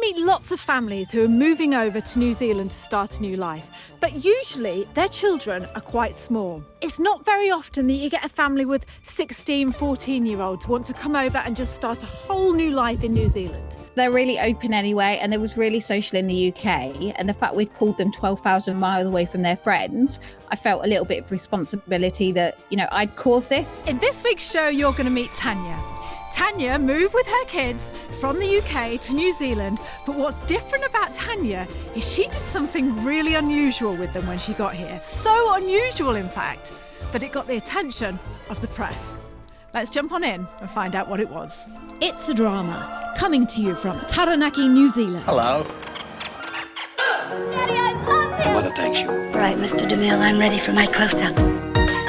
meet lots of families who are moving over to New Zealand to start a new life, but usually their children are quite small. It's not very often that you get a family with 16, 14-year-olds want to come over and just start a whole new life in New Zealand. They're really open anyway, and they was really social in the UK, and the fact we'd pulled them 12,000 miles away from their friends, I felt a little bit of responsibility that, I'd caused this. In this week's show, you're going to meet Tanya. Tanya moved with her kids from the UK to New Zealand, but what's different about Tanya is she did something really unusual with them when she got here. So unusual, in fact, that it got the attention of the press. Let's jump on in and find out what it was. It's a Drama, coming to you from Taranaki, New Zealand. Hello. Daddy, I love him! Mother thanks you. Right, Mr. DeMille, I'm ready for my close-up.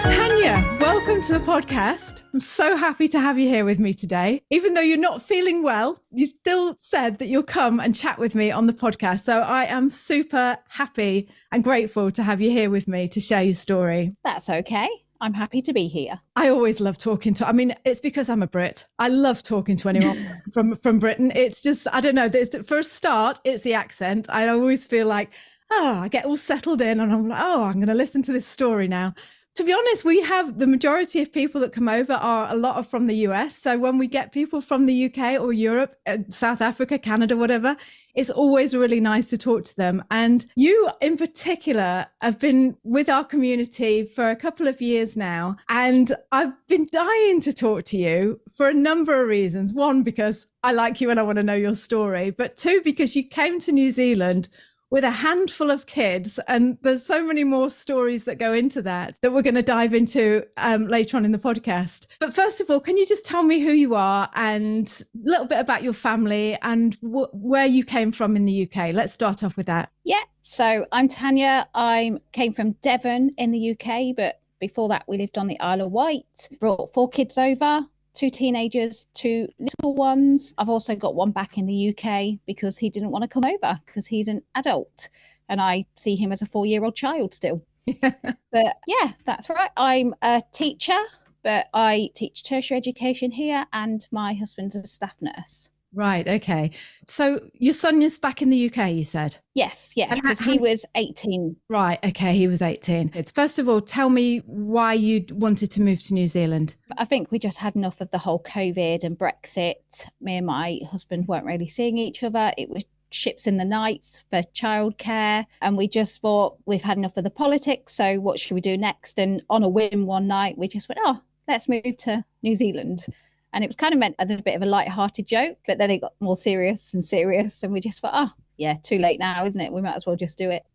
Tanya, welcome to the podcast. I'm so happy to have you here with me today. Even though you're not feeling well, you still said that you'll come and chat with me on the podcast. So I am super happy and grateful to have you here with me to share your story. That's okay. I'm happy to be here. I always love talking it's because I'm a Brit. I love talking to anyone from Britain. It's just, I don't know, for a start, it's the accent. I always feel like, I get all settled in and I'm like, I'm going to listen to this story now. To be honest, we have the majority of people that come over are a lot of from the US. So when we get people from the UK or Europe, South Africa, Canada, whatever, it's always really nice to talk to them. And you in particular have been with our community for a couple of years now. And I've been dying to talk to you for a number of reasons. One, because I like you and I want to know your story. But two, because you came to New Zealand with a handful of kids, and there's so many more stories that go into that we're going to dive into later on in the podcast. But first of all, can you just tell me who you are and a little bit about your family and where you came from in the UK? Let's start off with that. Yeah, so I'm Tanya. I came from Devon in the UK, but before that we lived on the Isle of Wight. Brought 4 kids over. 2 teenagers, 2 little ones. I've also got one back in the UK because he didn't want to come over because he's an adult and I see him as a 4-year-old child still. Yeah. But yeah, that's right. I'm a teacher, but I teach tertiary education here and my husband's a staff nurse. Right. Okay. So your son is back in the UK, you said? Yes. Yeah. Because he was 18. Right. Okay. He was 18. First of all, tell me why you wanted to move to New Zealand. I think we just had enough of the whole COVID and Brexit. Me and my husband weren't really seeing each other. It was ships in the nights for childcare. And we just thought we've had enough of the politics. So what should we do next? And on a whim one night, we just went, let's move to New Zealand. And it was kind of meant as a bit of a light-hearted joke, but then it got more serious. And we just thought, too late now, isn't it? We might as well just do it.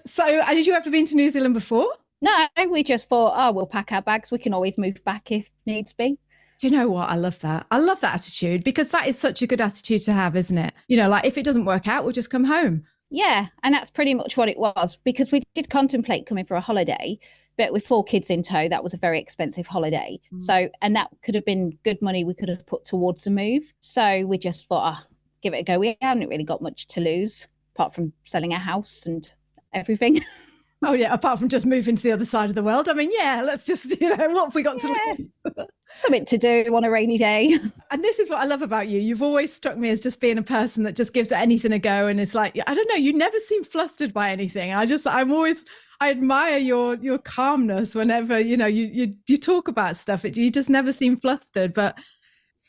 So did you ever been to New Zealand before? No, we just thought, we'll pack our bags. We can always move back if needs be. Do you know what? I love that. I love that attitude because that is such a good attitude to have, isn't it? Like if it doesn't work out, we'll just come home. Yeah, and that's pretty much what it was because we did contemplate coming for a holiday, but with 4 kids in tow, that was a very expensive holiday. So, and that could have been good money we could have put towards the move. So we just thought, give it a go. We haven't really got much to lose apart from selling our house and everything. Oh yeah, apart from just moving to the other side of the world. Let's just, what have we got to lose? Something to do on a rainy day. And this is what I love about you. You've always struck me as just being a person that just gives anything a go. And it's like, I don't know, you never seem flustered by anything. I admire your calmness whenever, you talk about stuff. You just never seem flustered. But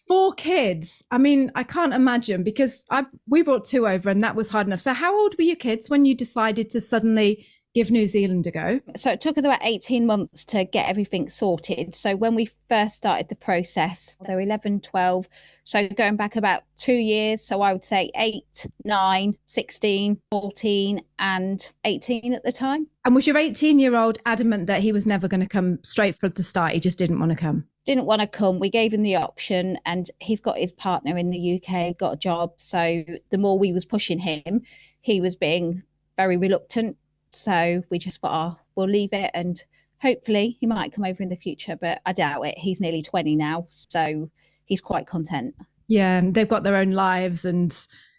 4 kids, I can't imagine because we brought 2 over and that was hard enough. So how old were your kids when you decided to suddenly give New Zealand a go? So it took us about 18 months to get everything sorted. So when we first started the process, they were 11, 12. So going back about 2 years. So I would say 8, 9, 16, 14 and 18 at the time. And was your 18-year-old adamant that he was never going to come straight from the start? He just didn't want to come? Didn't want to come. We gave him the option and he's got his partner in the UK, got a job. So the more we was pushing him, he was being very reluctant. So we just thought, we'll leave it and hopefully he might come over in the future, but I doubt it. He's nearly 20 now, so he's quite content. Yeah, they've got their own lives and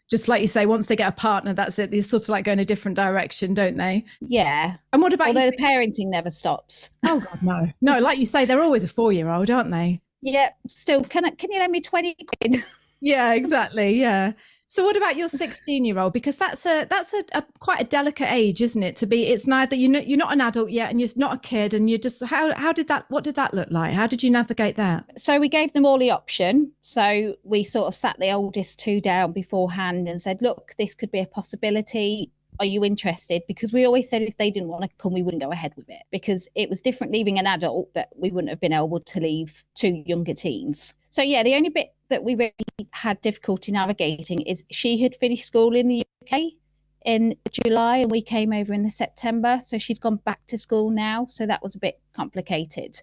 just like you say, once they get a partner, that's it. They sort of like go in a different direction, don't they? Yeah. And what about Although the parenting never stops. Oh God, no. No, like you say, they're always a 4-year-old, aren't they? Yeah, still, can you lend me 20 quid? Yeah, exactly, yeah. So what about your 16-year-old? Because that's a quite a delicate age, isn't it? To be, it's neither you're not an adult yet, and you're not a kid, and you're just what did that look like? How did you navigate that? So we gave them all the option. So we sort of sat the oldest two down beforehand and said, look, this could be a possibility. Are you interested? Because we always said if they didn't want to come, we wouldn't go ahead with it, because it was different leaving an adult, but we wouldn't have been able to leave two younger teens. So yeah, the only bit that we really had difficulty navigating is she had finished school in the UK in July and we came over in the September. So she's gone back to school now. So that was a bit complicated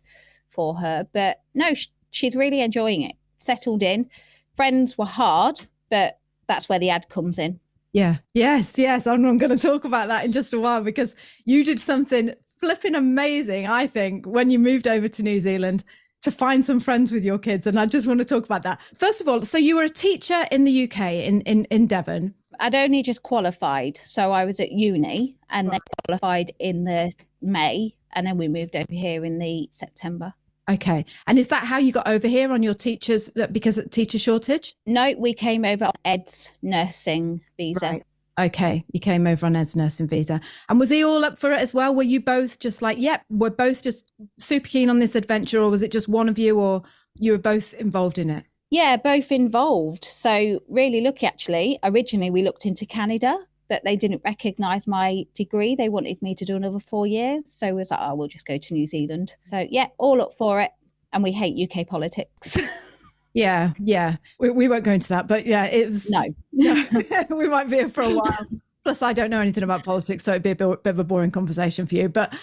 for her. But no, she's really enjoying it, settled in. Friends were hard, but that's where the ad comes in. Yeah. Yes. I'm going to talk about that in just a while, because you did something flipping amazing, I think, when you moved over to New Zealand to find some friends with your kids. And I just want to talk about that. First of all, so you were a teacher in the UK in Devon. I'd only just qualified. So I was at uni and then qualified in the May. And then we moved over here in the September. Okay. And is that how you got over here on your teachers, because of teacher shortage? No, we came over on Ed's nursing visa. Right. Okay. You came over on Ed's nursing visa. And was he all up for it as well? Were you both just like, yep, we're both just super keen on this adventure? Or was it just one of you, or you were both involved in it? Yeah, both involved. So really lucky, actually. Originally, we looked into Canada, but they didn't recognise my degree. They wanted me to do another 4 years. So we was like, oh, we'll just go to New Zealand. So yeah, all up for it. And we hate UK politics. Yeah. We won't go into that, but yeah, it was. No. We might be here for a while. Plus, I don't know anything about politics, so it'd be a bit of a boring conversation for you. But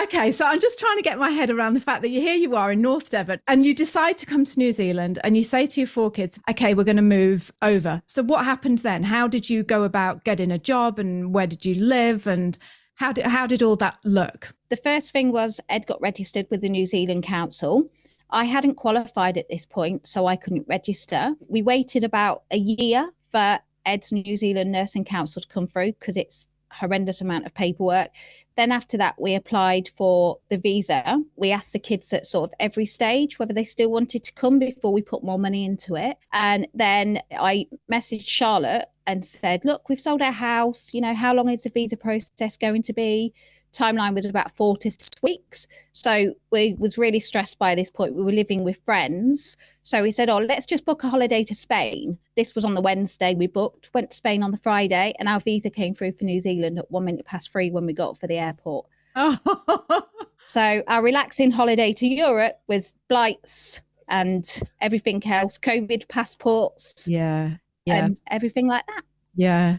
okay, so I'm just trying to get my head around the fact that here you are in North Devon and you decide to come to New Zealand and you say to your 4 kids, okay, we're going to move over. So what happened then? How did you go about getting a job, and where did you live, and how did all that look? The first thing was Ed got registered with the New Zealand Council. I hadn't qualified at this point, so I couldn't register. We waited about a year for Ed's New Zealand Nursing Council to come through, because it's horrendous amount of paperwork. Then after that, we applied for the visa. We asked the kids at sort of every stage whether they still wanted to come before we put more money into it. And then I messaged Charlotte and said, look, we've sold our house. You know, how long is the visa process going to be? Timeline was about 4 to 6 weeks. So we was really stressed by this point. We were living with friends. So we said, oh, let's just book a holiday to Spain. This was on the Wednesday we booked, went to Spain on the Friday, and our visa came through for New Zealand at 3:01 when we got for the airport. Oh. So our relaxing holiday to Europe was flights and everything else, COVID passports, and everything like that. Yeah.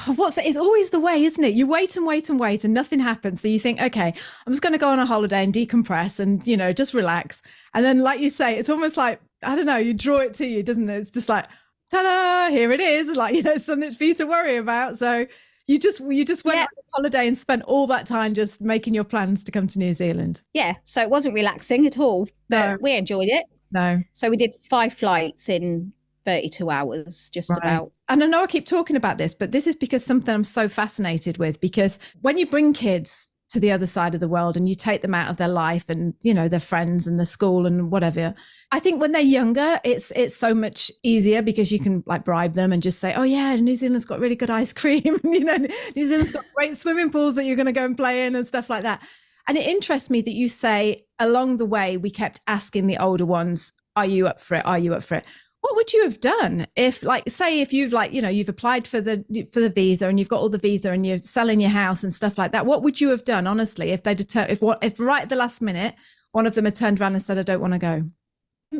God, it's always the way, isn't it? You wait and wait and wait and nothing happens. So you think, okay, I'm just going to go on a holiday and decompress and, you know, just relax. And then, like you say, it's almost like, I don't know, you draw it to you, doesn't it? It's just like, ta-da, here it is. It's like, you know, something for you to worry about. So you just went on a holiday and spent all that time just making your plans to come to New Zealand. Yeah. So it wasn't relaxing at all, but we enjoyed it. No. So we did 5 flights in 32 hours, just about. And I know I keep talking about this, but this is because something I'm so fascinated with, because when you bring kids to the other side of the world and you take them out of their life and, you know, their friends and their school and whatever, I think when they're younger, it's so much easier because you can like bribe them and just say, oh yeah, New Zealand's got really good ice cream. You know, New Zealand's got great swimming pools that you're going to go and play in and stuff like that. And it interests me that you say along the way, we kept asking the older ones, are you up for it? Are you up for it? What would you have done if, like, say, if you've like, you know, you've applied for the visa and you've got all the visa and you're selling your house and stuff like that? What would you have done, honestly, if if right at the last minute, one of them had turned around and said, I don't want to go?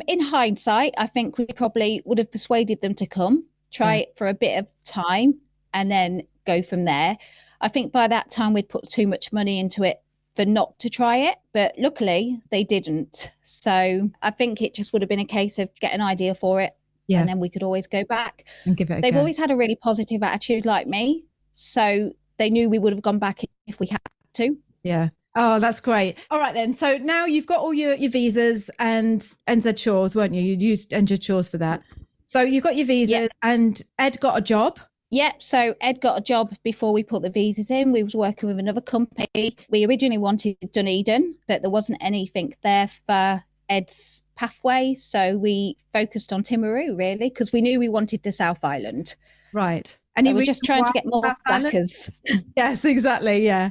In hindsight, I think we probably would have persuaded them to come, try it for a bit of time and then go from there. I think by that time we'd put too much money into it for not to try it, but luckily they didn't. So I think it just would have been a case of get an idea for it, and then we could always go back and give it a They've go. Always had a really positive attitude like me, so they knew we would have gone back if we had to. Yeah. Oh, that's great. All right then. So now you've got all your visas and NZ Shores, weren't you? You used NZ Shores for that. So you got your visa and Ed got a job. Yep. So Ed got a job before we put the visas in. We was working with another company. We originally wanted Dunedin, but there wasn't anything there for Ed's pathway. So we focused on Timaru, really, because we knew we wanted the South Island. Right. And we're just trying to get more slackers. Yes, exactly. Yeah.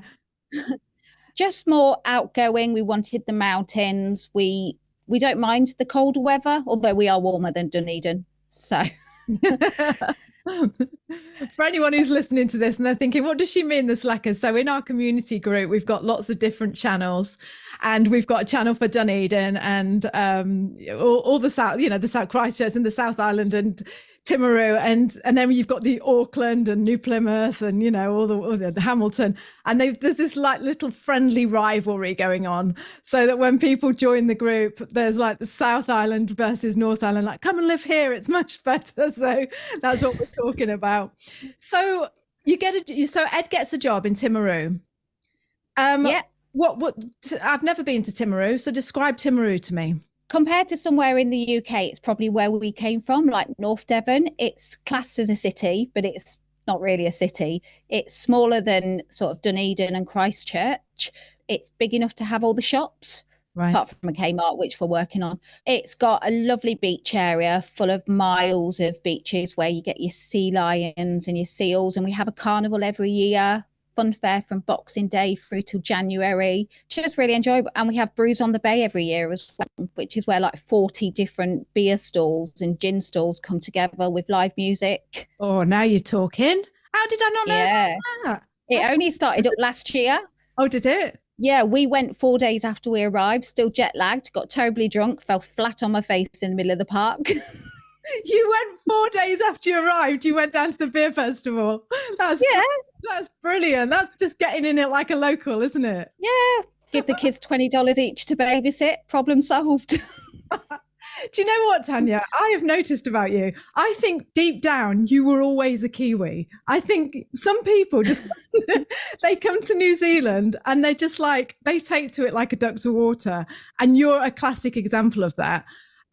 Just more outgoing. We wanted the mountains. We don't mind the colder weather, although we are warmer than Dunedin. So for anyone who's listening to this and they're thinking, what does she mean, the slackers? So in our community group, we've got lots of different channels, and we've got a channel for Dunedin and all the South, the South Christchurch and the South Island and Timaru, and then you've got the Auckland and New Plymouth and all the Hamilton, and there's this like little friendly rivalry going on, so that when people join the group, there's like the South Island versus North Island, like, come and live here, it's much better. So that's what we're talking about. So so Ed gets a job in Timaru. Yeah. What I've never been to Timaru, so describe Timaru to me. Compared to somewhere in the UK, it's probably where we came from, like North Devon. It's classed as a city, but it's not really a city. It's smaller than sort of Dunedin and Christchurch. It's big enough to have all the shops, right, apart from a Kmart, which we're working on. It's got a lovely beach area full of miles of beaches where you get your sea lions and your seals, and we have a carnival every year. Fun fair from Boxing Day through till January. Just really enjoyable. And we have Brews on the Bay every year as well, which is where like 40 different beer stalls and gin stalls come together with live music. Oh, now you're talking. How did I not know that? It only started up last year. Oh, did it? Yeah, we went 4 days after we arrived, still jet lagged, got terribly drunk, fell flat on my face in the middle of the park. You went 4 days after you arrived. You went down to the beer festival. That's brilliant. That's just getting in it like a local, isn't it? Yeah. Give the kids $20 each to babysit. Problem solved. Do you know what, Tanya? I have noticed about you. I think deep down you were always a Kiwi. I think some people just they come to New Zealand and they just they take to it like a duck to water. And you're a classic example of that.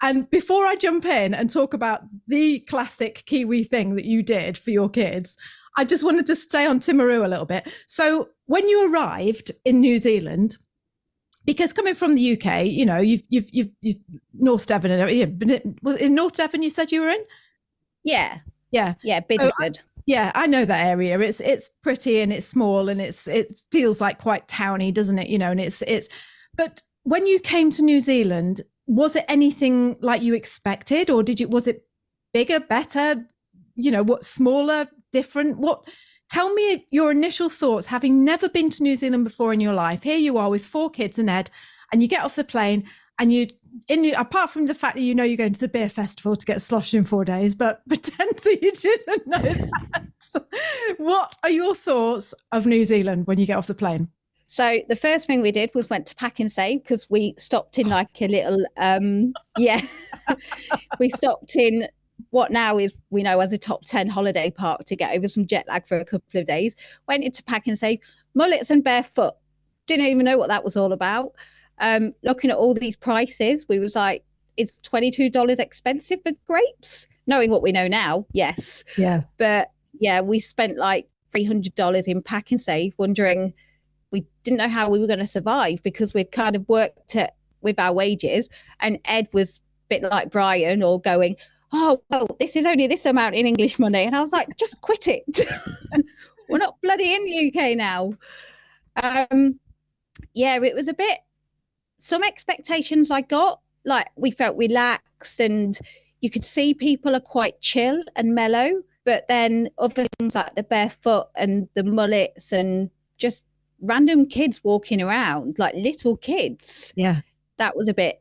And before I jump in and talk about the classic Kiwi thing that you did for your kids, I just wanted to stay on Timaru a little bit. So when you arrived in New Zealand, because coming from the UK, you've North Devon, was it North Devon you said you were in? Yeah, Bideford. Bideford. Yeah, I know that area. It's pretty and it's small and it feels like quite towny, doesn't it? And it's. But when you came to New Zealand, was it anything like you expected, or was it bigger, better? What, smaller, different? Tell me your initial thoughts, having never been to New Zealand before in your life. Here you are with 4 kids and Ed, and you get off the plane and apart from the fact that you're going to the beer festival to get sloshed in 4 days, but pretend that you didn't know that. What are your thoughts of New Zealand when you get off the plane? So the first thing we did was went to Pack and Save, because we stopped in like a little, we stopped in what now is, we know as a top 10 holiday park to get over some jet lag for a couple of days. Went into Pack and Save, mullets and barefoot. Didn't even know what that was all about. Looking at all these prices, we was like, is $22 expensive for grapes? Knowing what we know now, yes. But yeah, we spent like $300 in Pack and Save, wondering, we didn't know how we were going to survive because we'd kind of worked with our wages. And Ed was a bit like Brian, or going, oh, well, this is only this amount in English money. And I was like, just quit it. We're not bloody in the UK now. It was a bit, some expectations I got, like we felt relaxed and you could see people are quite chill and mellow. But then other things like the barefoot and the mullets and just random kids walking around, like little kids. Yeah. That was a bit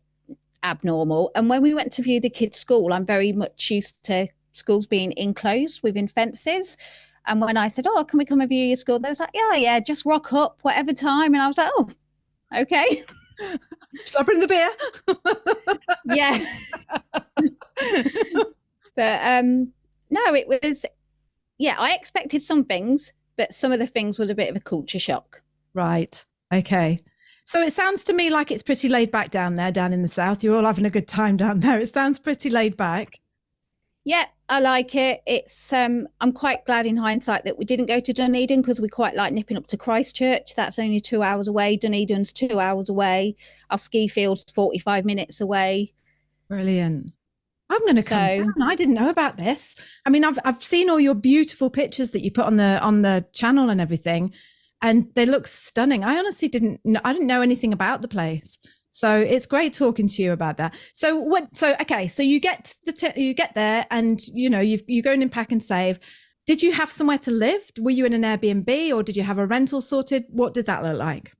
abnormal. And when we went to view the kids' school, I'm very much used to schools being enclosed within fences. And when I said, oh, can we come and view your school? They was like, yeah, just rock up whatever time. And I was like, oh, okay. Shall I bring the beer? Yeah. But no, it was, I expected some things, but some of the things was a bit of a culture shock. Right. Okay. So it sounds to me like it's pretty laid back down there, down in the south. You're all having a good time down there. It sounds pretty laid back. Yeah, I like it. It's I'm quite glad in hindsight that we didn't go to Dunedin, because we quite like nipping up to Christchurch. That's only 2 hours away. Dunedin's 2 hours away. Our ski field's 45 minutes away. Brilliant. I'm going to come So down. I didn't know about this. I mean, I've seen all your beautiful pictures that you put on the channel and everything, and they look stunning. I honestly didn't know anything about the place. So it's great talking to you about that. So okay, so you get you get there, and you know you go in and pack and save. Did you have somewhere to live? Were you in an Airbnb, or did you have a rental sorted? What did that look like?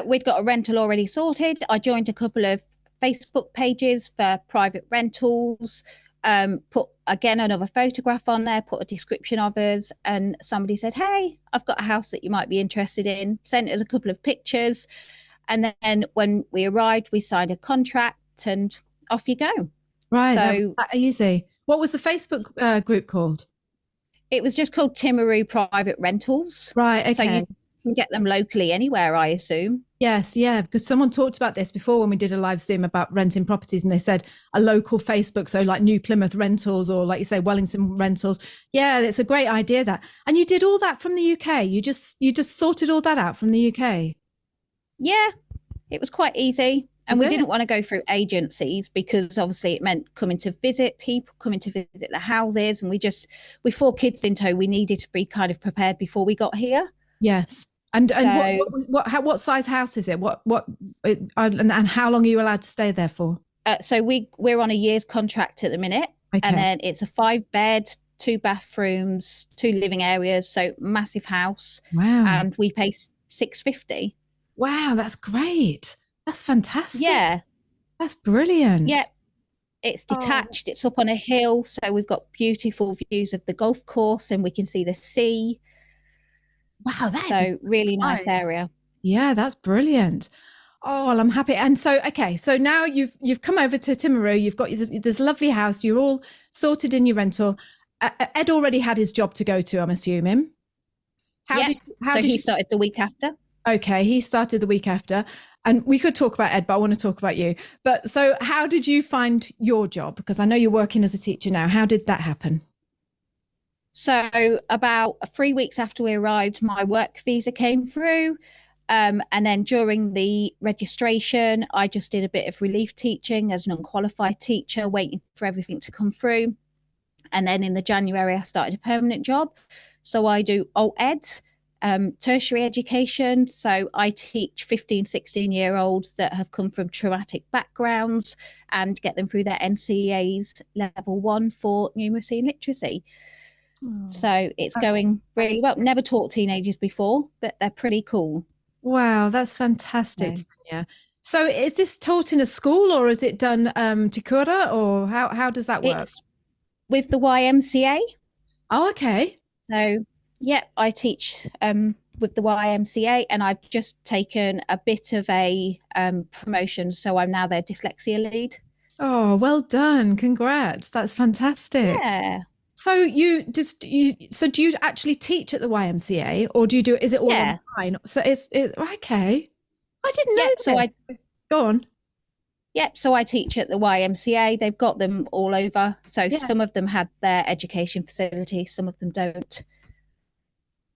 we'd got a rental already sorted. I joined a couple of Facebook pages for private rentals. Put again another photograph on there, put a description of us, and somebody said, "Hey, I've got a house that you might be interested in." Sent us a couple of pictures. And then when we arrived, we signed a contract and off you go. Right. So that easy. What was the Facebook group called? It was just called Timaru Private Rentals. Right. Okay. So you can get them locally anywhere, I assume. Yes. Yeah. Because someone talked about this before when we did a live Zoom about renting properties, and they said a local Facebook. So like New Plymouth Rentals, or like you say, Wellington Rentals. Yeah. It's a great idea that. And you did all that from the UK. You just sorted all that out from the UK. Yeah, it was quite easy. And we didn't want to go through agencies, because obviously it meant coming to visit people, coming to visit the houses. And with 4 kids in tow, we needed to be kind of prepared before we got here. Yes. And what size house is it? And how long are you allowed to stay there for? So we're on a year's contract at the minute. Okay. And then it's a 5-bed, 2 bathrooms, 2 living areas. So massive house. Wow. And we pay $650. Wow, that's great. That's fantastic. Yeah. That's brilliant. Yeah. It's detached. It's up on a hill. So we've got beautiful views of the golf course, and we can see the sea. Wow, that's so really nice area. Yeah, that's brilliant. Oh, well, I'm happy. And so, okay, so now you've come over to Timaru. You've got this lovely house. You're all sorted in your rental. Ed already had his job to go to, I'm assuming. How did he started the week after? Okay, he started the week after, and we could talk about Ed, but I want to talk about you. But so how did you find your job? Because I know you're working as a teacher now. How did that happen? So about 3 weeks after we arrived, my work visa came through. And then during the registration, I just did a bit of relief teaching as an unqualified teacher, waiting for everything to come through. And then in the January, I started a permanent job. So I do ed. Tertiary education. So I teach 15, 16-year-olds that have come from traumatic backgrounds and get them through their NCEA's level 1 for numeracy and literacy. So it's going really well. Never taught teenagers before, but they're pretty cool. Wow, that's fantastic, Tanya. So is this taught in a school, or is it done te kura, or how does that work? It's with the YMCA. Oh, okay. So yeah, I teach with the YMCA, and I've just taken a bit of a promotion. So I'm now their dyslexia lead. Oh, well done. Congrats. That's fantastic. Yeah. So do you actually teach at the YMCA, or is it all online? So it's okay. I didn't know this. Go on. Yep. So I teach at the YMCA. They've got them all over. So some of them had their education facility, some of them don't.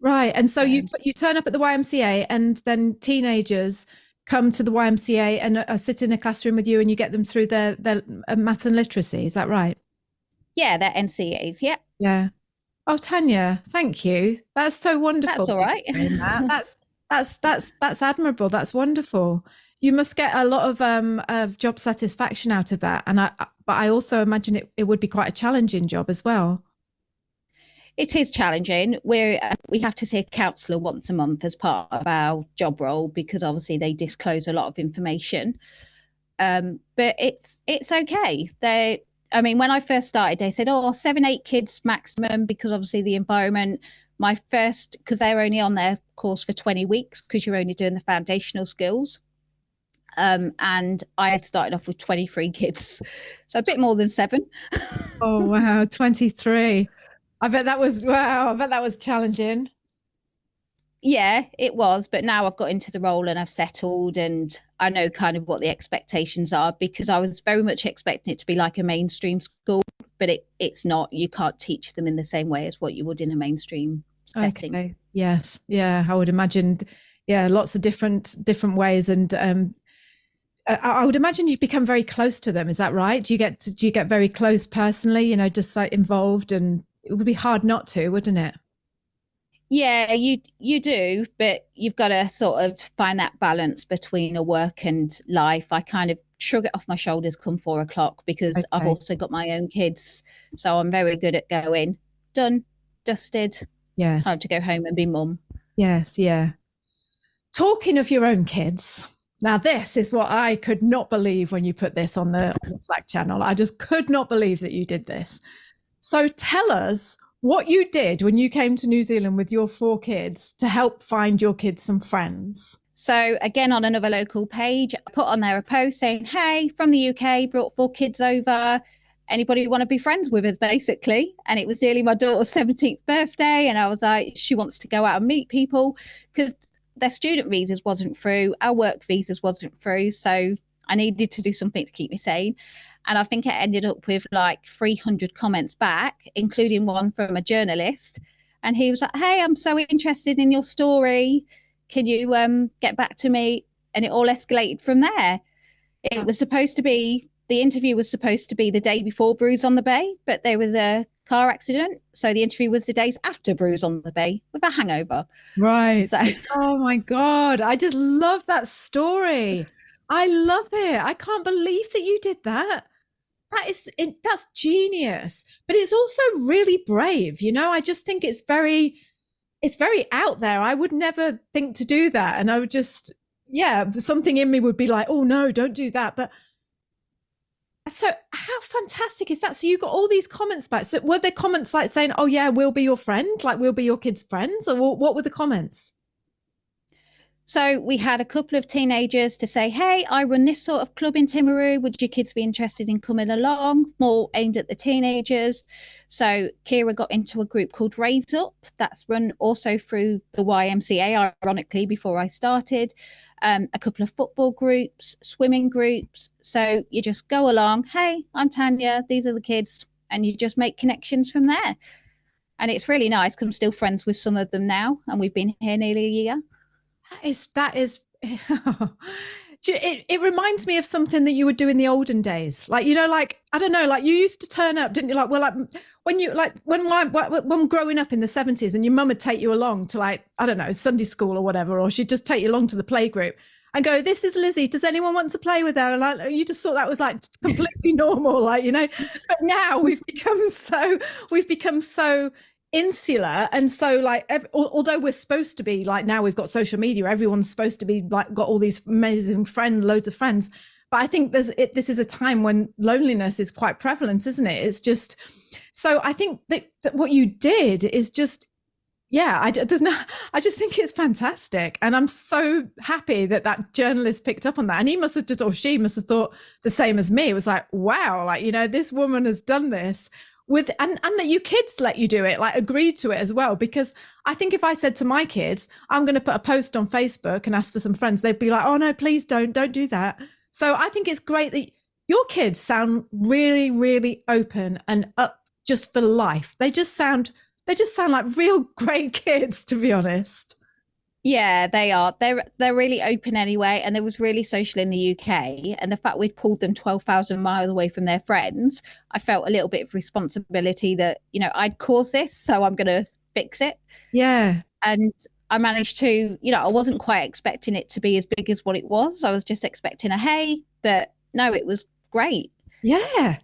Right. And so you turn up at the YMCA, and then teenagers come to the YMCA and sit in a classroom with you, and you get them through their maths and literacy. Is that right? Yeah, they're NCEAs. Yeah. Yeah. Oh, Tanya, thank you. That's so wonderful. That's all right. That's admirable. That's wonderful. You must get a lot of job satisfaction out of that. But I also imagine it would be quite a challenging job as well. It is challenging. We have to see a counsellor once a month as part of our job role, because obviously they disclose a lot of information. But it's okay. When I first started, they said, 7-8 kids maximum, because obviously the environment. Because they're only on their course for 20 weeks, because you're only doing the foundational skills. And I had started off with 23 kids, so a bit more than 7. Oh wow, 23. I bet that was challenging. Yeah, it was. But now I've got into the role and I've settled and I know kind of what the expectations are, because I was very much expecting it to be like a mainstream school, but it's not. You can't teach them in the same way as what you would in a mainstream setting. Okay. Yes. Yeah. I would imagine. Yeah. Lots of different ways. And I would imagine you've become very close to them. Is that right? Do you get very close personally, you know, just like involved, and it would be hard not to, wouldn't it? Yeah, you do, but you've got to sort of find that balance between a work and life. I kind of shrug it off my shoulders come 4 o'clock because I've Okay. also got my own kids. So I'm very good at going, done, dusted, time Yes. to go home and be mum. Yes. Yeah. Talking of your own kids, now this is what I could not believe when you put this on the Slack channel. I just could not believe that you did this. So tell us what you did when you came to New Zealand with your 4 kids to help find your kids some friends. So again, on another local page, I put on there a post saying, hey, from the UK, brought 4 kids over. Anybody want to be friends with us, basically? And it was nearly my daughter's 17th birthday. And I was like, she wants to go out and meet people because their student visas wasn't through, our work visas wasn't through. So I needed to do something to keep me sane. And I think it ended up with like 300 comments back, including one from a journalist. And he was like, hey, I'm so interested in your story. Can you get back to me? And it all escalated from there. It was supposed to be, the interview was supposed to be the day before Bruise on the Bay, but there was a car accident. So the interview was the days after Bruise on the Bay with a hangover. Right. So, oh my God. I just love that story. I love it. I can't believe that you did that. That's genius. But it's also really brave. You know, I just think it's very out there. I would never think to do that. And I would just, yeah, something in me would be like, oh no, don't do that. But so how fantastic is that? So you got all these comments back. So were there comments like saying, oh yeah, we'll be your friend, like we'll be your kids' friends? Or what were the comments? So we had a couple of teenagers to say, hey, I run this sort of club in Timaru. Would your kids be interested in coming along? More aimed at the teenagers. So Kira got into a group called Raise Up. That's run also through the YMCA, ironically, before I started. A couple of football groups, swimming groups. So you just go along. Hey, I'm Tanya. These are the kids. And you just make connections from there. And it's really nice because I'm still friends with some of them now. And we've been here nearly a year. That is it reminds me of something that you would do in the olden days. Like, you know, like, I don't know, like you used to turn up, didn't you? Like, well, like when growing up in the 70s and your mum would take you along to, like, I don't know, Sunday school or whatever, or she'd just take you along to the playgroup and go, this is Lizzie. Does anyone want to play with her? And like, you just thought that was like completely normal, like, you know, but now we've become so insular, and so like although we're supposed to be like, now we've got social media, everyone's supposed to be like got all these amazing loads of friends, but I think this is a time when loneliness is quite prevalent, isn't it? It's just, so I think that what you did is just, yeah, I just think it's fantastic, and I'm so happy that journalist picked up on that, and he must have just, or she must have thought the same as me. It was like, wow, like, you know, this woman has done this with, and that your kids let you do it, like agreed to it as well. Because I think if I said to my kids, I'm going to put a post on Facebook and ask for some friends, they'd be like, oh no, please don't do that. So I think it's great that your kids sound really, really open and up just for life. They just sound like real great kids, to be honest. Yeah, they are. They're really open anyway, and they was really social in the UK. And the fact we'd pulled them 12,000 miles away from their friends, I felt a little bit of responsibility that, you know, I'd caused this, so I'm going to fix it. Yeah. And I managed to, you know, I wasn't quite expecting it to be as big as what it was. I was just expecting a hey, but no, it was great. Yeah.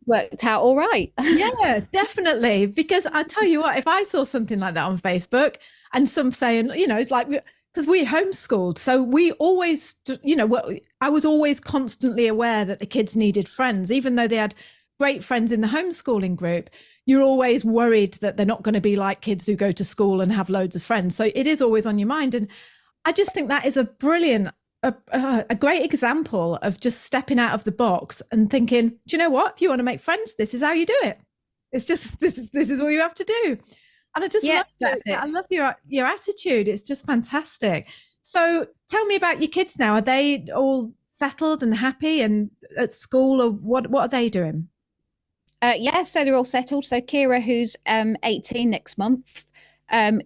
Worked out all right. Yeah, definitely. Because I tell you what, if I saw something like that on Facebook and some saying, you know, it's like, because we homeschooled, so we always, you know, I was always constantly aware that the kids needed friends, even though they had great friends in the homeschooling group. You're always worried that they're not going to be like kids who go to school and have loads of friends. So it is always on your mind. And I just think that is a brilliant, a great example of just stepping out of the box and thinking, do you know what? If you want to make friends, this is how you do it. It's just, this is what you have to do. And I just Yeah, love that's it. I love your attitude. It's just fantastic. So tell me about your kids now. Are they all settled and happy and at school, or what are they doing? Yeah, so they're all settled. So Kira, who's 18 next month,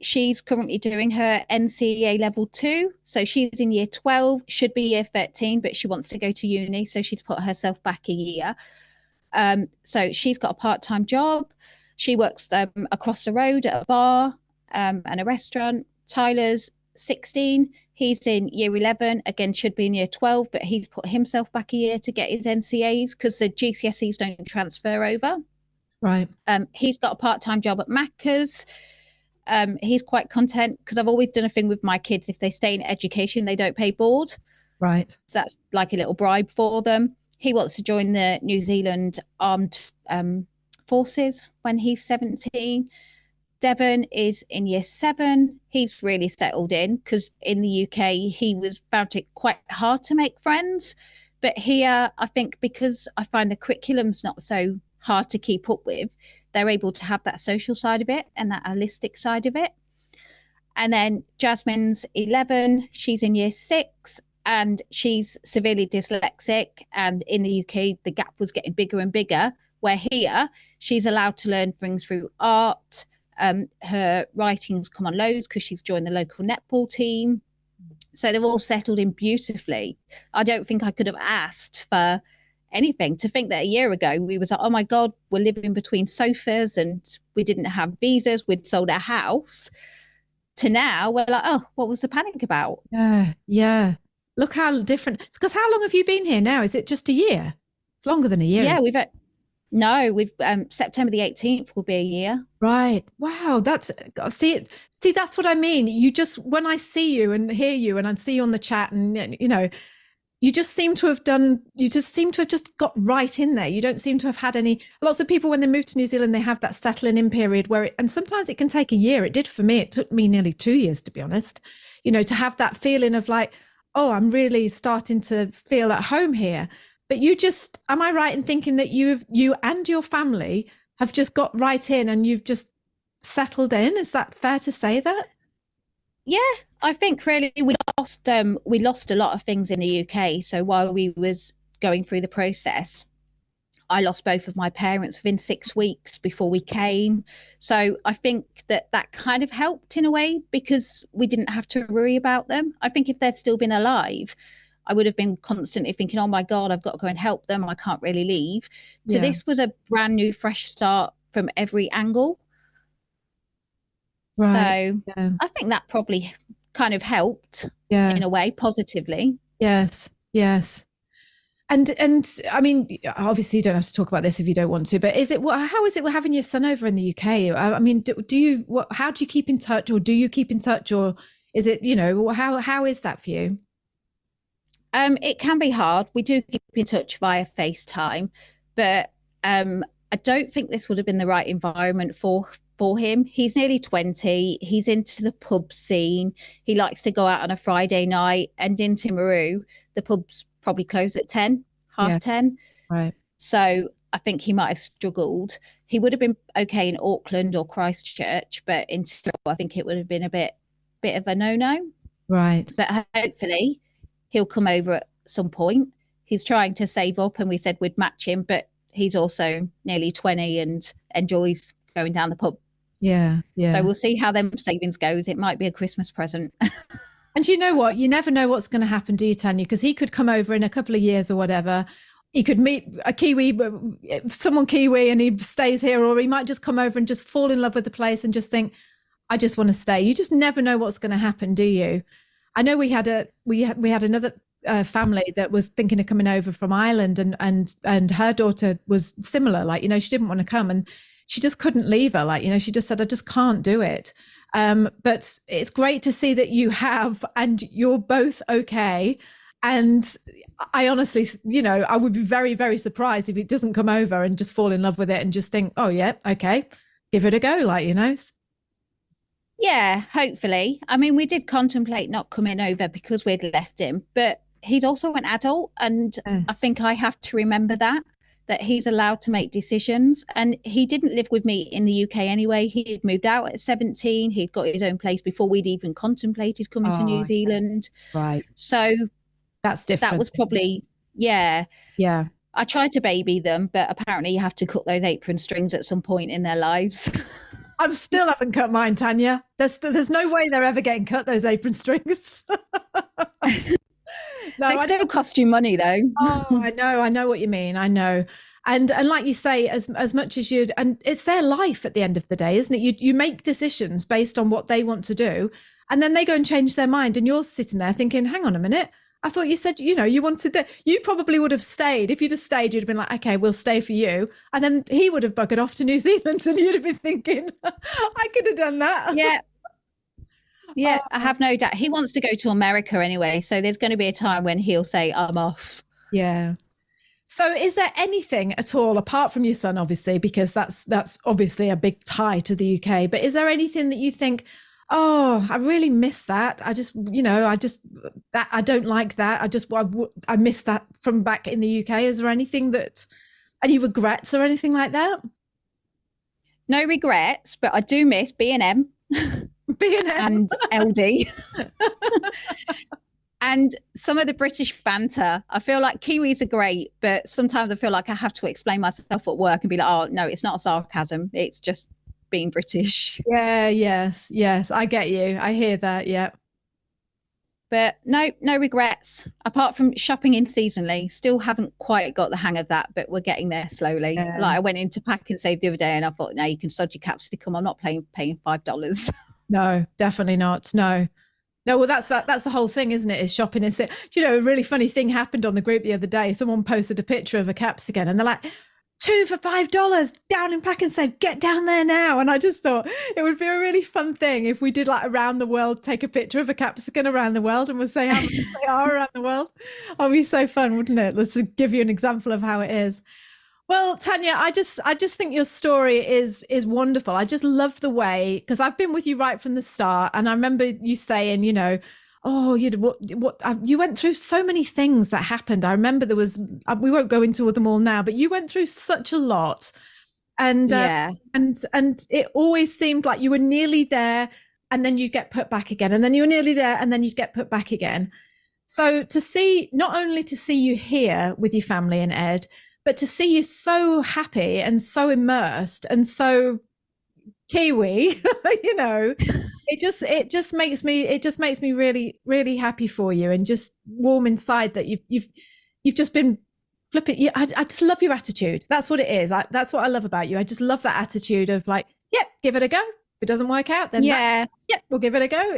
she's currently doing her NCEA level 2. So she's in year 12, should be year 13, but she wants to go to uni. So she's put herself back a year. So she's got a part-time job. She works across the road at a bar and a restaurant. Tyler's 16. He's in year 11, again, should be in year 12, but he's put himself back a year to get his NCAs because the GCSEs don't transfer over. Right. He's got a part-time job at Macca's. He's quite content because I've always done a thing with my kids. If they stay in education, they don't pay board. Right. So that's like a little bribe for them. He wants to join the New Zealand Armed Forces when he's 17. Devon is in year 7. He's really settled in because in the UK, he found it quite hard to make friends. But here, I think because I find the curriculum's not so hard to keep up with, they're able to have that social side of it and that holistic side of it. And then Jasmine's 11. She's in year 6 and she's severely dyslexic. And in the UK, the gap was getting bigger and bigger, where here she's allowed to learn things through art. Her writing's come on loads because she's joined the local netball team. So they've all settled in beautifully. I don't think I could have asked for anything. To think that a year ago we was like, oh my God, we're living between sofas and we didn't have visas, we'd sold our house, to now we're like, oh, what was the panic about? Yeah. Look how different. Because how long have you been here now? Is it just a year? It's longer than a year. Yeah, we've September the 18th will be a year. Right. Wow. That's that's what I mean. You just, when I see you and hear you and I see you on the chat and, you know, you just seem to have just got right in there. You don't seem to have had lots of people when they move to New Zealand, they have that settling in period and sometimes it can take a year. It did for me. It took me nearly 2 years, to be honest, you know, to have that feeling of like, oh, I'm really starting to feel at home here. But am I right in thinking that you and your family have just got right in and you've just settled in? Is that fair to say that? Yeah, I think really we lost a lot of things in the UK. So while we was going through the process, I lost both of my parents within 6 weeks before we came. So I think that kind of helped in a way because we didn't have to worry about them. I think if they'd still been alive, I would have been constantly thinking, oh my God, I've got to go and help them. I can't really leave. So this was a brand new, fresh start from every angle. Right. So I think that probably kind of helped in a way positively. Yes. And I mean, obviously you don't have to talk about this if you don't want to, but how is it we're having your son over in the UK? I mean, how do you keep in touch, or do you keep in touch, or is it, you know, how is that for you? It can be hard. We do keep in touch via FaceTime, but I don't think this would have been the right environment for him. He's nearly 20. He's into the pub scene. He likes to go out on a Friday night, and in Timaru, the pubs probably close at 10, half 10. Right. So I think he might have struggled. He would have been okay in Auckland or Christchurch, but in Timaru, I think it would have been a bit of a no-no. Right. But hopefully he'll come over at some point. He's trying to save up, and we said we'd match him, but he's also nearly 20 and enjoys going down the pub. Yeah. So we'll see how them savings goes. It might be a Christmas present. And you know what? You never know what's going to happen, do you, Tanya? Because he could come over in a couple of years or whatever. He could meet a Kiwi, someone Kiwi, and he stays here, or he might just come over and just fall in love with the place and just think, I just want to stay. You just never know what's going to happen, do you? I know we had another family that was thinking of coming over from Ireland, and her daughter was similar. Like, you know, she didn't want to come, and she just couldn't leave her. Like, you know, she just said, I just can't do it. But it's great to see that you have, and you're both okay. And I honestly, you know, I would be very, very surprised if it doesn't come over and just fall in love with it and just think, oh yeah, okay, give it a go. Like, you know. Yeah, hopefully. I mean, we did contemplate not coming over because we'd left him, but he's also an adult, and yes. I think I have to remember that that he's allowed to make decisions. And he didn't live with me in the UK anyway. He had moved out at 17. He'd got his own place before we'd even contemplated coming to New Zealand. Right. So that's different. That was probably, yeah. I tried to baby them, but apparently you have to cut those apron strings at some point in their lives. I still haven't cut mine, Tanya. There's no way they're ever getting cut, those apron strings. No, they still cost you money though. Oh, I know what you mean. I know. And like you say, as much as and it's their life at the end of the day, isn't it? You make decisions based on what they want to do, and then they go and change their mind, and you're sitting there thinking, hang on a minute, I thought you said, you wanted that. You probably would have stayed. If you'd have stayed, you'd have been like, okay, we'll stay for you. And then he would have buggered off to New Zealand, and you'd have been thinking, I could have done that. Yeah, I have no doubt. He wants to go to America anyway. So there's going to be a time when he'll say, I'm off. Yeah. So is there anything at all, apart from your son, obviously, because that's obviously a big tie to the UK, but is there anything that you think, oh, I really miss that. I don't like that. I miss that from back in the UK. Is there anything any regrets or anything like that? No regrets, but I do miss B&M. And LD. And some of the British banter. I feel like Kiwis are great, but sometimes I feel like I have to explain myself at work and be like, oh, no, it's not sarcasm. It's just being British. Yeah, yes. I get you. I hear that, yeah. But no regrets, apart from shopping in seasonally. Still haven't quite got the hang of that, but we're getting there slowly. Yeah. Like I went into Pack and Save the other day and I thought, no, you can sod your capsicum. I'm not paying $5. No, definitely not. No, well, that's the whole thing, isn't it? Is shopping is it? A really funny thing happened on the group the other day. Someone posted a picture of a capsicum and they're like, 2 for $5 down in Pack and Save, get down there now. And I just thought it would be a really fun thing if we did like around the world, take a picture of a capsicum around the world and we'll say how much they are around the world. It'd be so fun, wouldn't it? Let's give you an example of how it is. Well, Tanya, I just think your story is wonderful. I just love the way, because I've been with you right from the start, and I remember you saying, oh, you went through so many things that happened. I remember we won't go into them all now, but you went through such a lot, and and it always seemed like you were nearly there, and then you get put back again, and then you were nearly there, and then you get put back again. So not only to see you here with your family and Ed, but to see you so happy and so immersed and so Kiwi, it just makes me really, really happy for you and just warm inside that you've just been flipping. I just love your attitude. That's what it is. That's what I love about you. I just love that attitude of like, yep, give it a go. If it doesn't work out, then we'll give it a go.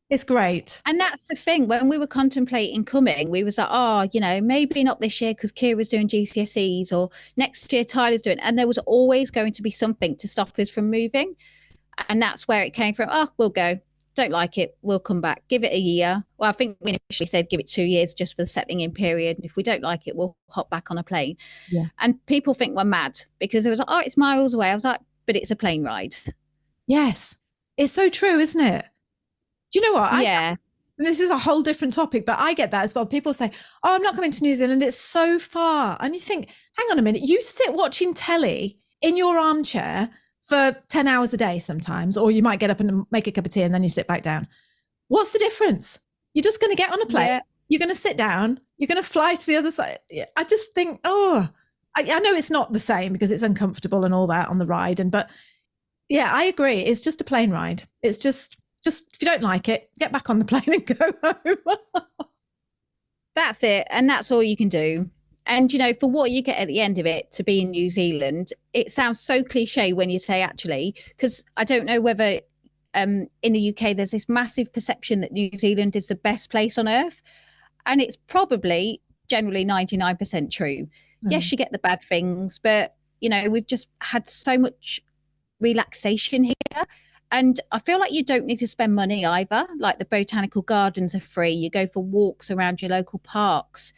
It's great. And that's the thing. When we were contemplating coming, we was like, oh, maybe not this year because Kira's doing GCSEs, or next year Tyler's doing. And there was always going to be something to stop us from moving. And that's where it came from. Oh, we'll go. Don't like it. We'll come back. Give it a year. Well, I think we initially said give it 2 years just for the settling in period. And if we don't like it, we'll hop back on a plane. Yeah. And people think we're mad because it was like, oh, it's miles away. I was like, but it's a plane ride. Yes. It's so true, isn't it? Do you know what? This is a whole different topic, but I get that as well. People say, oh, I'm not coming to New Zealand. It's so far. And you think, hang on a minute. You sit watching telly in your armchair for 10 hours a day sometimes, or you might get up and make a cup of tea and then you sit back down. What's the difference? You're just going to get on a plane. Yeah. You're going to sit down. You're going to fly to the other side. I just think, I know it's not the same because it's uncomfortable and all that on the ride. But yeah, I agree. It's just a plane ride. It's just if you don't like it, get back on the plane and go home. That's it. And that's all you can do. And, for what you get at the end of it to be in New Zealand, it sounds so cliche when you say actually, because I don't know whether in the UK there's this massive perception that New Zealand is the best place on earth. And it's probably generally 99% true. Yes, you get the bad things, but, we've just had so much relaxation here. And I feel like you don't need to spend money either. Like the botanical gardens are free. You go for walks around your local parks.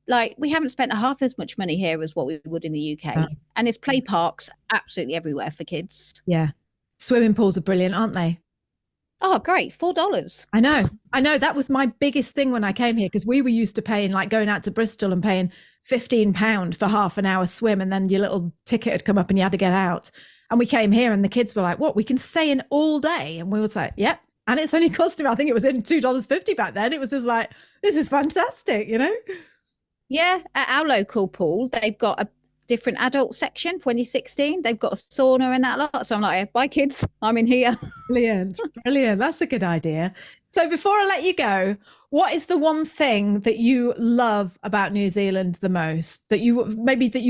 Like we haven't spent half as much money here as what we would in the UK. And there's play parks absolutely everywhere for kids. Yeah. Swimming pools are brilliant, aren't they? Oh, great. $4. I know. That was my biggest thing when I came here, because we were used to paying, like going out to Bristol and paying £15 for half an hour swim, and then your little ticket had come up and you had to get out. And we came here and the kids were like, what, we can stay in all day? And we were like, yep. And it's only costing, I think it was in $2.50 back then. It was just like, this is fantastic, you know? Yeah, at our local pool, they've got a different adult section when you're 16. They've got a sauna and that lot. So I'm like, bye kids, I'm in here. Brilliant. That's a good idea. So before I let you go, what is the one thing that you love about New Zealand the most, that you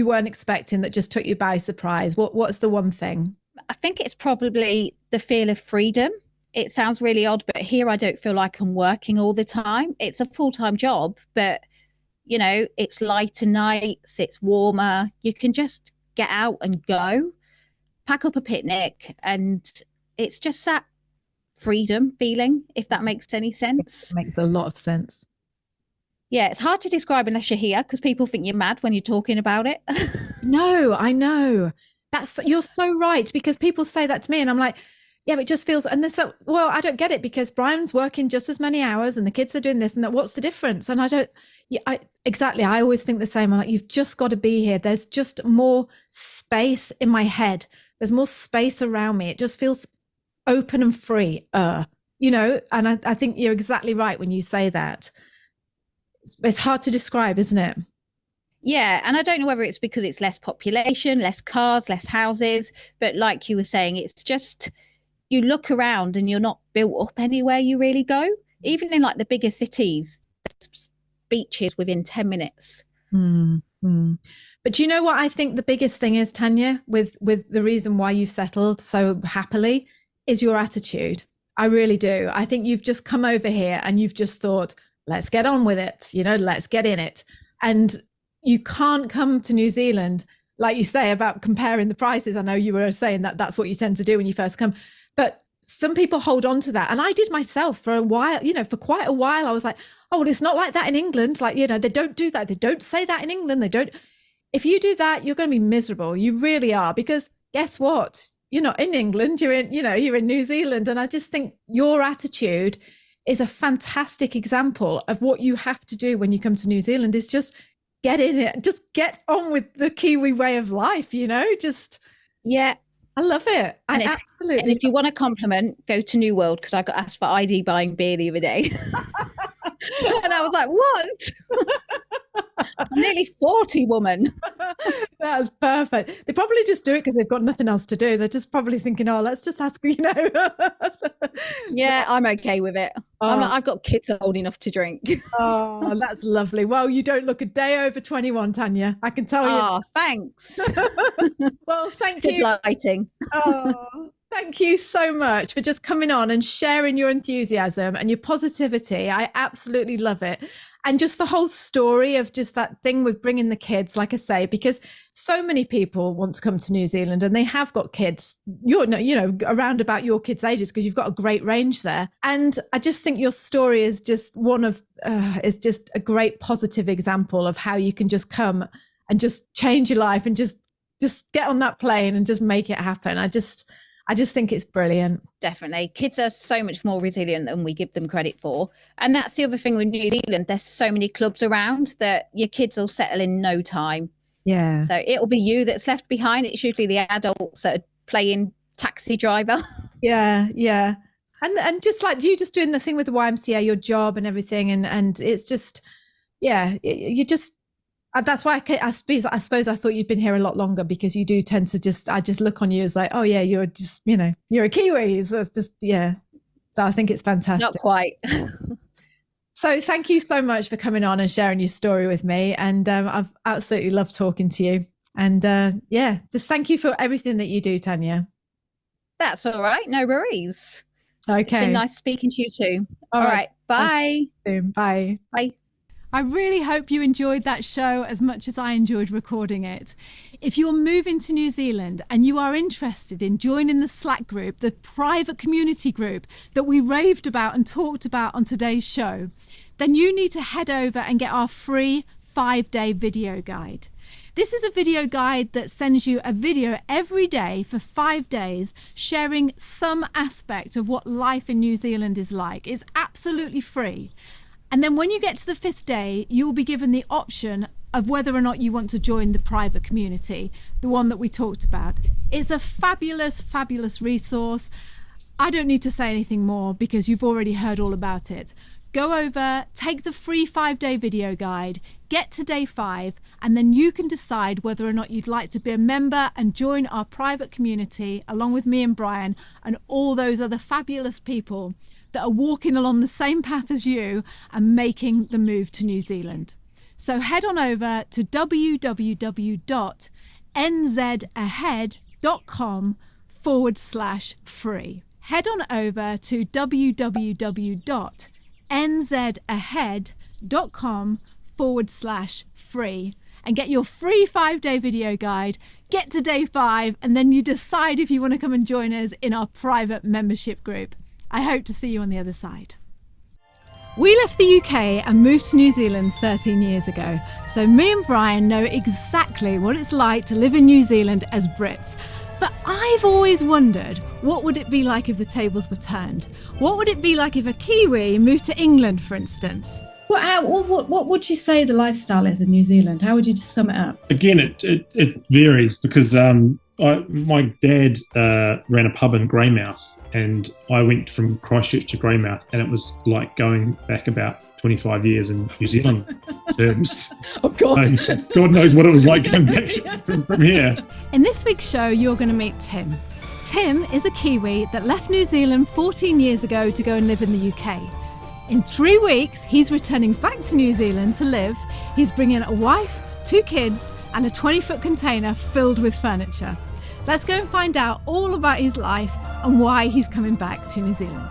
weren't expecting, that just took you by surprise? What's the one thing? I think it's probably the feel of freedom. It sounds really odd, but here I don't feel like I'm working all the time. It's a full-time job, but you know, it's lighter nights, it's warmer. You can just get out and go, pack up a picnic, and it's just that freedom feeling, if that makes any sense. It makes a lot of sense. Yeah, it's hard to describe unless you're here, because people think you're mad when you're talking about it. No, I know. You're so right, because people say that to me and I'm like, yeah, but it just feels, and so, well, I don't get it, because Brian's working just as many hours and the kids are doing this and that. What's the difference? And exactly. I always think the same. I'm like, you've just got to be here. There's just more space in my head. There's more space around me. It just feels open and free, you know, and I think you're exactly right when you say that. It's hard to describe, isn't it? Yeah, and I don't know whether it's because it's less population, less cars, less houses, but like you were saying, it's just, you look around and you're not built up anywhere you really go. Even in like the bigger cities, there's beaches within 10 minutes. But do you know what I think the biggest thing is, Tanya, with the reason why you've settled so happily, is your attitude. I really do. I think you've just come over here and you've just thought, let's get on with it, you know, let's get in it. And you can't come to New Zealand, like you say about comparing the prices. I know you were saying that that's what you tend to do when you first come, but some people hold on to that. And I did myself for a while, you know, for quite a while. I was like, oh, well, it's not like that in England. Like, you know, they don't do that. They don't say that in England. They don't. If you do that, you're going to be miserable. You really are, because guess what? You're not in England. You're in, you know, you're in New Zealand. And I just think your attitude is a fantastic example of what you have to do when you come to New Zealand, is just get in it, just get on with the Kiwi way of life, you know, just. Yeah. I love it. Absolutely. And if you want a compliment, go to New World, because I got asked for ID buying beer the other day. And I was like, what? I'm nearly 40, woman. That's perfect. They probably just do it because they've got nothing else to do. They're just probably thinking, oh, let's just ask, you know. Yeah, I'm okay with it. I'm like, I've got kids old enough to drink. Oh, that's lovely. Well, you don't look a day over 21, Tanya. I can tell you. Oh, thanks. Well, thank you. Good lighting. Oh, thank you so much for just coming on and sharing your enthusiasm and your positivity. I absolutely love it. And just the whole story of just that thing with bringing the kids, like I say, because so many people want to come to New Zealand and they have got kids, you know, around about your kids' ages, because you've got a great range there. And I just think your story is just is just a great positive example of how you can just come and just change your life and just get on that plane and just make it happen. I just think it's brilliant. Definitely. Kids are so much more resilient than we give them credit for. And that's the other thing with New Zealand. There's so many clubs around that your kids will settle in no time. Yeah. So it'll be you that's left behind. It's usually the adults that are playing taxi driver. Yeah, yeah. And just like you just doing the thing with the YMCA, your job and everything. And it's just, yeah, you just, that's why I suppose I thought you'd been here a lot longer, because you do tend to I just look on you as like, oh yeah, you're just, you know, you're a Kiwi. So it's just, yeah. So I think it's fantastic. Not quite. So thank you so much for coming on and sharing your story with me. And I've absolutely loved talking to you. And yeah, just thank you for everything that you do, Tanya. That's all right. No worries. Okay. It's been nice speaking to you too. All right. Bye. Bye. Bye. I really hope you enjoyed that show as much as I enjoyed recording it. If you're moving to New Zealand and you are interested in joining the Slack group, the private community group that we raved about and talked about on today's show, then you need to head over and get our free 5-day video guide. This is a video guide that sends you a video every day for 5 days, sharing some aspect of what life in New Zealand is like. It's absolutely free. And then when you get to the 5th day, you will be given the option of whether or not you want to join the private community, the one that we talked about. It's a fabulous, fabulous resource. I don't need to say anything more because you've already heard all about it. Go over, take the free 5-day video guide, get to day 5, and then you can decide whether or not you'd like to be a member and join our private community along with me and Brian and all those other fabulous people that are walking along the same path as you and making the move to New Zealand. So head on over to www.nzahead.com/free. Head on over to www.nzahead.com/free and get your free 5-day video guide. Get to day 5 and then you decide if you want to come and join us in our private membership group. I hope to see you on the other side. We left the UK and moved to New Zealand 13 years ago, so me and Brian know exactly what it's like to live in New Zealand as Brits. But I've always wondered, what would it be like if the tables were turned? What would it be like if a Kiwi moved to England, for instance? What would you say the lifestyle is in New Zealand? How would you just sum it up? Again, it varies because my dad ran a pub in Greymouth, and I went from Christchurch to Greymouth, and it was like going back about 25 years in New Zealand terms. Oh, God. So God knows what it was like going back from here. In this week's show, you're going to meet Tim. Tim is a Kiwi that left New Zealand 14 years ago to go and live in the UK. In 3 weeks, he's returning back to New Zealand to live. He's bringing a wife, 2 kids, and a 20-foot container filled with furniture. Let's go and find out all about his life and why he's coming back to New Zealand.